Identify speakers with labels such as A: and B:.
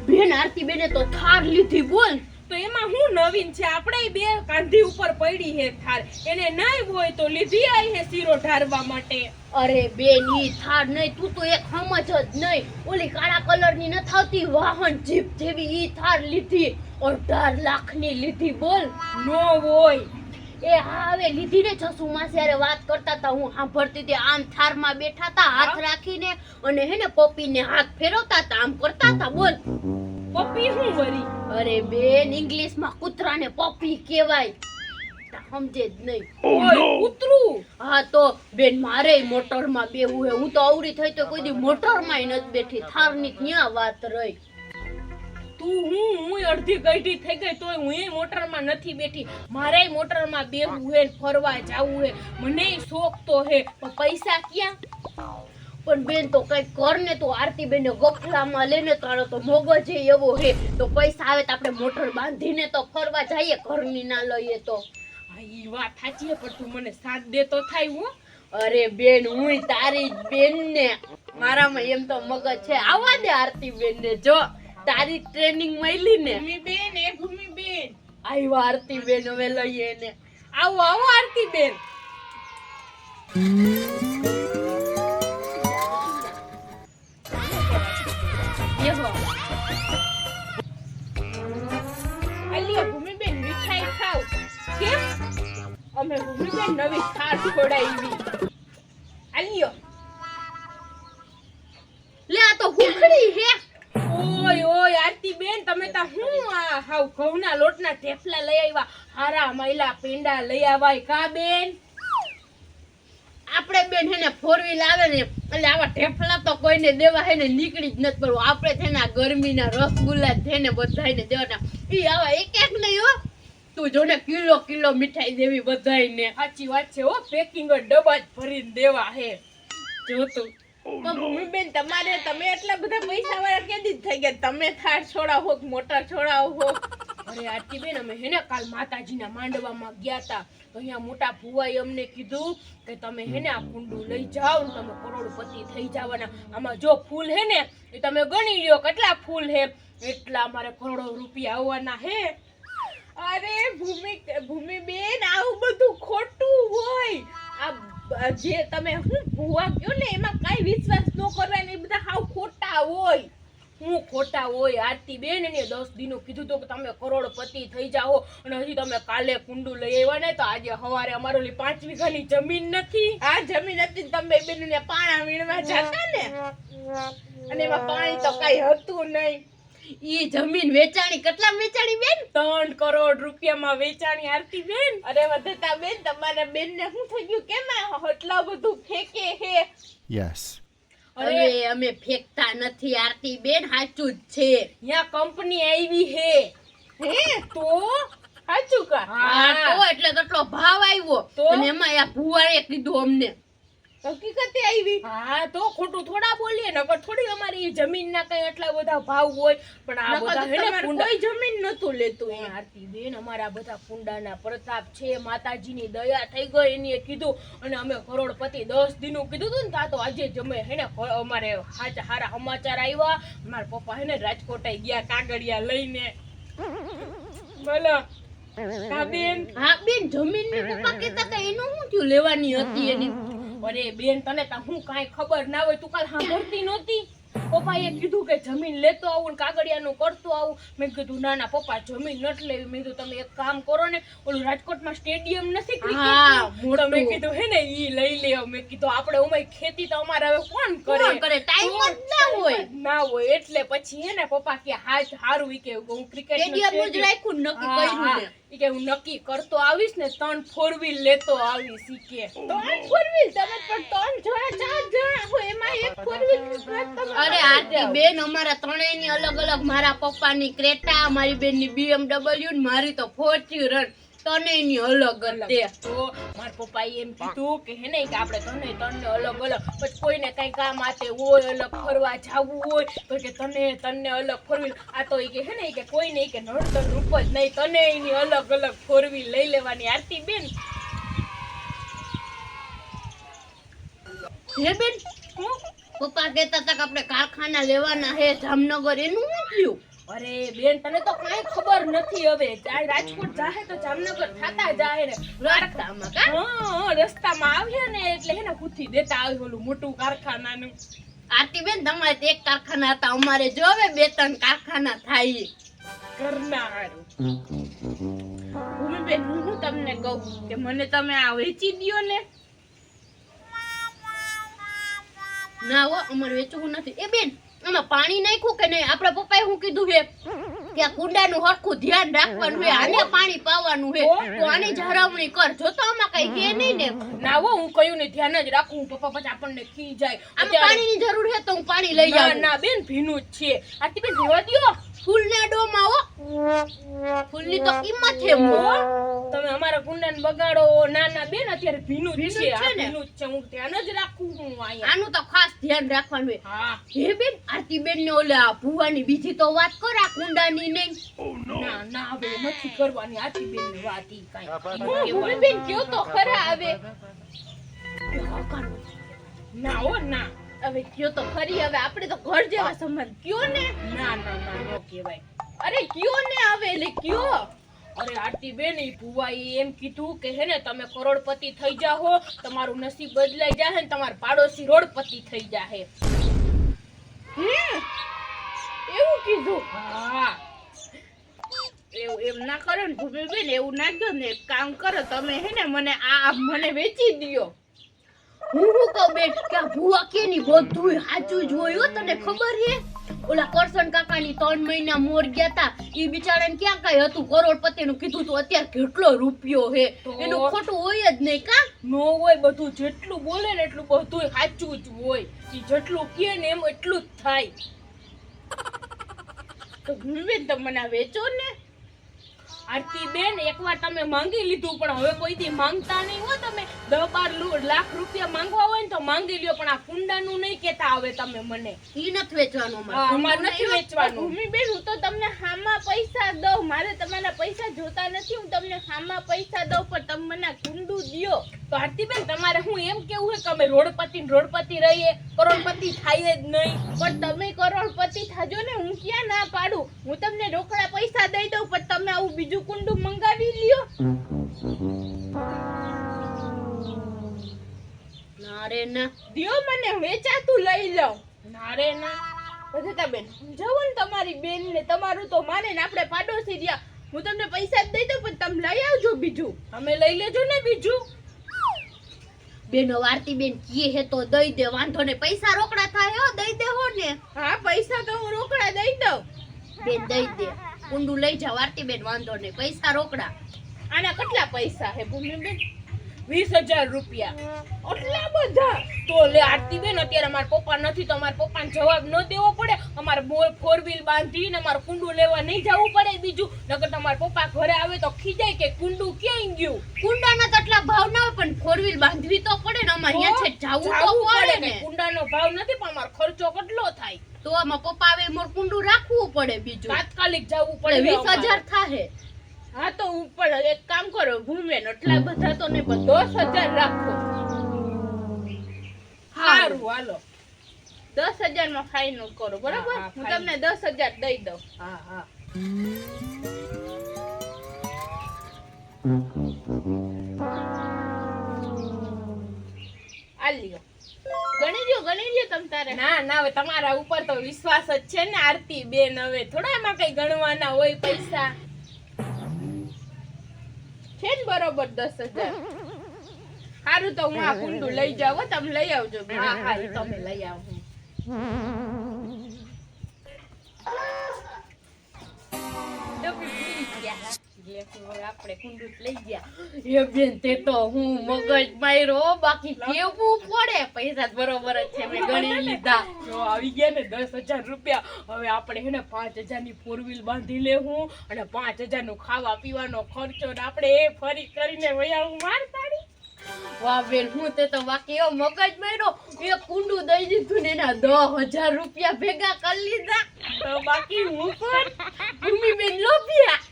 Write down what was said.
A: બેન આરતી બેને તો થાર લીધી બોલ.
B: તો એમાં હું નવીન છે? આપણે બે કાંધી ઉપર પડી હે થાર. એને નહીં હોય તો લીધી આઈ હે શીરો ઢારવા માટે.
A: અરે બેન ઈ થાર નહીં, તું તો એક સમજ જ નહીં. ઓલી કાળા કલરની ન થાતી વાહન જીપ જેવી ઈ થાર લીધી. 18 લાખની લીધી બોલ.
B: નો હોય.
A: એ હા હવે લીધી ને. જસુ માસી હારે વાત કરતા હતા, હું સાંભળતી હતી. આમ થારમાં બેઠા હતા હાથ રાખીને અને હે ને પપ્પીને હાથ ફેરવતા હતા, આમ કરતા હતા બોલ.
B: પપ્પી હું વરી?
A: અરે બેન ઇંગ્લિશમાં કૂતરાને પપ્પી કહેવાય, સમજે જ નહીં.
B: ઓય કૂતરું.
A: હા તો બેન મારે મોટરમાં બેવું હે. હું તો અવળી થઈ તો કોઈ દી મોટરમાંય નથી બેઠી. થારની ક્યાં વાત રહી.
B: તું હું અડધી ગઈઢી થઈ ગઈ તોય હું મોટરમાં નથી બેઠી. મારે મોટરમાં બેવું હે, ફરવા જાવું હે. મને શોખ તો હે, પણ પૈસા ક્યાં?
A: પણ બેન તો કઈ કર ને. તો આરતી બેન ગફલામાં લેને તારો તો મગજ એવો હે. તો પૈસા આવે તો આપણે મોટર બાંધીને તો ફરવા જઈએ, ઘરની ના લઈએ તો.
B: હા ઈ વાત સાચી છે, પણ તું મને સાથ દે તો થાય. હું
A: અરે બેન હું તારી જ બેન ને, મારામાં એમ તો મગજ છે. આવવા દે આરતી બેન ને. જો તારી ટ્રેનિંગ મળી ને.
B: ભૂમિબેન એ ભૂમિબેન
A: આવ્યા આરતી બેન, હવે લઈએ ને.
B: આવો આવો આરતી બેન.
A: બેહો.
B: અલ્યા ભૂમિબેન મીઠાઈ ખાવ. કેમ? અમે ભૂમિબેન નવી થાળ છોડાવી. અલ્યો
A: લે આ તો હુખડી હે.
B: ઓય ઓય આરતી બેન, તમે તા હું આ હાવ ઘઉંના લોટના ઢેફલા લઈ આવ્યા. હારા મૈલા પેંડા લઈ આવાય કા બેન?
A: આપણે બેન હે ને 4 વ્હીલ આવે ને એટલે આવા ઢેફલા તો કોઈને દેવા હે ને નીકળી જ નથી પડવું. આપણે છે ને આ ગરમીના રસગુલ્લા છે ને બધાયને દેવાના. ઈ આવા એક એક નહીં હો, તું જો ને કિલો કિલો મીઠાઈ દેવી બધાયને.
B: સાચી વાત છે હો, પેકિંગ ડબ્બા જ ભરીને દેવા હે. જો તું ભૂમિબેન તમારે તમે એટલા બધા પૈસા વાળા કેદી થઈ ગયા? તમે થાળ છોડાવો કે મોટર છોડાવો? અરે આરતી બેન, અમે હેને કાલ માતાજીના માંડવામાં ગયા તા. તો અહીંયા મોટા ભુવાએ અમને કીધું કે તમે હેને આ કુંડું લઈ જાઓ ને તમે કરોડપતિ થઈ જવાના. આમાં જો ફૂલ હે ને એ તમે ગણી લ્યો કેટલા ફૂલ હે, એટલા અમારે કરોડો રૂપિયા આવવાના હે. અરે ભૂમિબેન આવું બધું ખોટું હોય. આ જે તમે હું ભુવા કયો ને એમાં કાઈ વિશ્વાસ ન કરવાનો, એ બધા હાવ ખોટા હોય. હું ખોટા હોય આરતી બેન? એને 10 દિનો કીધું તો કે તમે કરોડપતિ થઈ જાઓ, અને હજી તમે કાલે કુંડું લઈ આવ્યા ને તો આજે સવારે અમારો 5 વીઘાની જમીન નથી. આ જમીન હતી તમે બેનને પાણા વીણવા જતા ને, અને એમાં પાણી તો કઈ હતું નહીં.
A: ઈ જમીન વેચાણી કેટલા વેચાણી બેન?
B: 3 કરોડ રૂપિયામાં વેચાણી આરતી બેન. અરે વધતા બેન, તમારા બેન ને શું થઈ ગયું? કેમ એટલા બધું ફેંકે હે?
C: Yes.
A: અરે અમે ફેંકતા નથી આરતી બેન, સાચું જ છે.
B: અહીંયા કંપની આવી હે. હે તો સાચું કા?
A: હા તો એટલે કેટલો ભાવ આવ્યો.
B: તો?
A: અને એમાં આ ભુવાએ કીધું અમને.
B: હકીકતે આવી. હા તો ખોટું થોડા બોલીએ, નકર થોડી અમારી જમીનના કઈ એટલા બધા ભાવ હોય. પણ આ બધા હે ને કોઈ જમીન નતું લેતું. એ આરતી બેન અમારા બધા કુંડાના પ્રતાપ છે, માતાજીની દયા થઈ ગઈ એને કીધું, અને અમે કરોડપતિ 10 દિનું કીધું તું ને તા તો આજે જમે હે ને અમારે હારા સમાચાર આવ્યા. મારા પપ્પા હે ને રાજકોટ ગયા કાગળિયા લઈને. બોલો હા બેન.
A: હા બેન જમીન ની પપ્પા કહેતા હતા એનું શું થયું? લેવાની હતી એની.
B: અરે બેન તને તા હું કાંઈ ખબર ના હોય? તું કાલ સાંભળતી નહોતી? પપ્પાએ કીધું કે જમીન લેતો આવું ને કાગળિયાનું કરતો આવું. મેં કીધું ના ના પપ્પા જમીન નથી લેવી. મેં કીધું તમે એક કામ કરો ને, ઓલું રાજકોટમાં સ્ટેડિયમ નથી ક્રિકેટનું, મેં કીધું હે ને ઈ લઈ લેવો. મેં કીધું આપણે ઉમય ખેતી તો અમારે હવે કોણ કરે?
A: ટાઈમ જ ના હોય.
B: ના હોય એટલે પછી હે ને પપ્પા કે હાજ હારું ઈ કે હું ક્રિકેટ
A: સ્ટેડિયમ જ રાખ્યું નક્કી કર્યું ને.
B: ઈ કે હું નક્કી કરતો આવીશ ને 3 4 વ્હીલ લેતો આવીશ. ઈ કે 3 4 વ્હીલ તમે પણ 3 જણા 4 જણા હોય એમાં એક 4 વ્હીલ.
A: અરે આરતી બેન અમારા ત્રણેયની અલગ અલગ, મારા પપ્પાની ક્રેટા, મારી બેનની BMW ને મારી તો ફોર્ચ્યુનર, ત્રણેયની અલગ અલગ.
B: તો મારા પપ્પાએ એમ કીધું કે હે ને કે આપણે તને અલગ અલગ, પછી કોઈને કઈ કામ આતે હોય અલગ ફરવા જાવું હોય તો કે તને અલગ 4 વ્હીલ. આ તો ઈ કે હે ને કે કોઈ નહીં કે નડતર રૂપ જ નહીં, તને એની અલગ અલગ 4 વ્હીલ લઈ લેવાની. આરતી બેન
A: હે બેન પપ્પા કહેતા હતા કે આપણે કારખાના લેવાના હે જામનગર, એનું શું થયું?
B: અરે બેન તને તો કાંઈ ખબર નથી હવે આ રાજકોટ જાહે તો જામનગર થાતા જાહે ને
A: રસ્તામાં કા
B: હા રસ્તામાં આવ્યા ને એટલે હે ને પૂછી દેતા આવે ઓલું મોટું કારખાનાનું
A: આરતીબેન તમારે તો એક કારખાના હતા અમારે જો હવે 2-3 કારખાના થાય
B: ઘરના હારું ભૂમિબેન હું તમને કહું કે મને તમે આ વેચી દ્યો ને
A: ના હો અમારે વેચવું નથી એ બેન આમાં પાણી નાખ્યું કે નહીં આપણા પપ્પાએ શું કીધું છે કે આ કુંડાનું હરખું ધ્યાન રાખવાનું છે આને પાણી પાવાનું છે તો આની જાળવણી કર જો તો આમાં કઈ છે નહીં ને
B: ના હો હું કયું ને ધ્યાન જ રાખું પપ્પા પછી આપણને ખી જાય
A: આમાં પાણીની જરૂર છે તો હું પાણી લઈ
B: ના
A: આવું
B: ના બેન ભીનું જ છે આરતી બેન જોવા દ્યો
A: ફૂલના ડોમાં હો ફૂલની તો કિંમત છે
B: હો
A: હો
B: તમે અમારા કુંડાને બગાડો ના ના બેન અત્યારે ભીનું જ
A: ભીનું
B: છે
A: જ છે
B: આ
A: ને?
B: ભીનું જ છે હું ધ્યાન જ રાખું હું અહીંયા
A: આનું તો ખાસ ધ્યાન રાખવાનું છે
B: હા
A: હે બેન આરતીબેન ને ઓલા ભુવાની બીજી તો વાત કર આ કુંડાની નહીં
B: ના ના હવે નથી કરવાની આરતી બેન ની વાત ઈ કાંઈ
A: ભૂમિ બેન કયો તો ખરા આવે
B: ના હો ના
A: હવે કયો તો ખરી હવે આપણે તો ઘર જેવા સંબંધ કયો ને
B: ના ના ના નો કહેવાય
A: અરે કયો ને આવે એટલે કયો
B: અરે આરતી બેન ઈ ભુવાઈ એમ કીધું કે હે ને તમે કરોડપતિ થઈ જાહો તમારું નસીબ બદલાઈ જાહે ને તમારા પાડોશી રોડપતિ થઈ જાહે
A: એવું કીધું
B: હા
A: એવું એમ ના કરો ને ભૂમિ બેન એવું ના દો ને એક કામ કરો તમે હે ને મને વેચી દ્યો હું કહું બેન કે આ ભુવા કે ની બધું સાચું જ હોય હો તને ખબર છે ઓલા કરશન કાકાની 3 મહિના મોર ગયા તા ઈ બિચારાને ક્યાં કઈ હતું કરોડપતિ નું કીધું તો અત્યારે કેટલો રૂપિયો હે
B: તો
A: એનું ખોટું હોય જ નહીં કા
B: નો હોય બધું જેટલું બોલે ને એટલું બધું સાચું જ હોય ઈ જેટલું કહે ને એમ એટલું જ થાય
A: તો ભૂમિ બેન તમે મને આ વેચો ને
B: આરતી બેન એકવાર તમે માંગી લીધું પણ હવે કોઈ દી માંગતા નહીં હો તમે 10-12 લાખ રૂપિયા માંગવા હોય ને તો માંગી લ્યો પણ આ કુંડાનું નહીં કેતા હવે તમે મને
A: ઈ નથી વેચવાનું
B: હા, અમારે નથી વેચવાનું
A: ભૂમિ બેન હું તો તમને હામાં પૈસા દઉં મારે તમારા પૈસા જોતા નથી હું તમને હામાં પૈસા દઉં પણ તમે મને આ કુંડું દ્યો
B: તો આરતી બેન તમારે હું એમ કેવું છે કે અમે રોડપતિ રહીએ કરોડપતિ થાય જ નહીં
A: પણ તમે કરોડપતિ થાજો ને હું ક્યાં ના પાડું હું તમને રોકડા પૈસા દઈ દઉં પણ તમે આવું બીજું કુંડું મંગાવી લ્યો ના રે ના
B: દ્યો મને વેચાતું લઈ લઉં ના રે ના
A: બધા બેન સમજાવો ને તમારી બેન ને તમારું તો માને ને આપણે પાડોશી રહ્યા હું તમને પૈસા જ દઈ દઉં પણ તમે લઈ આવજો બીજું
B: તમે લઈ લેજો ને બીજું
A: બેન આરતી બેન કીએ હે તો દઈ દે વાંધો ને પૈસા રોકડા થાય હો દઈ દે હો ને
B: હા પૈસા તો હું રોકડા દઈ દઉં
A: બેન દઈ દે કુંડું લઈ જાવ આરતી બેન વાંધો ને પૈસા રોકડા
B: આના કેટલા પૈસા હે ભૂમિબેન 20,000 રૂપિયા આટલા બધા તો લે આરતી બેન અત્યારે અમારા પપ્પા નથી તો અમારા પપ્પાને જવાબ ન દેવો પડે અમારે 4 વ્હીલ બાંધીને અમારે કુંડું લેવા નહીં જવું પડે બીજું નકર તમારા પપ્પા ઘરે આવે તો ખીજાય કે કુંડું ક્યાં ગયું
A: કુંડાના તો એટલા ભાવ ના હોય પણ 4 વ્હીલ બાંધવી તો પડે ને અમારે અહીંયા છે જાવું તો પડે ને
B: કુંડાનો ભાવ નથી પણ અમારો ખર્ચો કેટલો થાય
A: તો આમાં પપ્પા આવે મોર કુંડું રાખવું પડે બીજું
B: તાત્કાલિક જવું પડે
A: 20,000 થાય
B: હા તો ઉપર એક કામ કરો ભૂમેન એટલા બધા તો નહીં પણ 10,000 રાખો સારું હાલો
A: 10,000 માં ફાઇનલ કરો બરાબર
B: હા,
A: હું તમને 10,000 દઈ દઉં
B: હા હા
A: આ લ્યો ગણી લ્યો તમ તારે
B: ના ના હવે તમારા ઉપર તો વિશ્વાસ જ છે ને આરતી બેન હવે થોડા એમાં કઈ ગણવાના હોય પૈસા
A: છે ને બરોબર 10,000 સારું તો હું આ કુંડું લઈ જાવ હો, તમે લઈ આવજો બેન.
B: હા હા ઈ તમે લઈ આવો
A: આપણે કુંડું લઈ ગયા એ બેન તે તો હું મગજ માર્યો બાકી કેવું પડે પૈસા તો બરોબર જ છે મેં ગણી લીધા
B: જો આવી ગયા ને 10,000 રૂપિયા હવે આપણે હે ને 5,000 ની 4 વ્હીલ બાંધી લેવું અને 5,000 નું ખાવા પીવાનો ખર્ચો ને આપણે એ ફરી કરીને વયાવું મારતાડી
A: વાહ બેન હું તે તો બાકી એવો મગજ માર્યો એ કુંડું દઈ દીધું ને એના 10,000 રૂપિયા ભેગા કરી લીધા
B: તો બાકી હું પણ
A: ભૂમિ બેન લોભિયા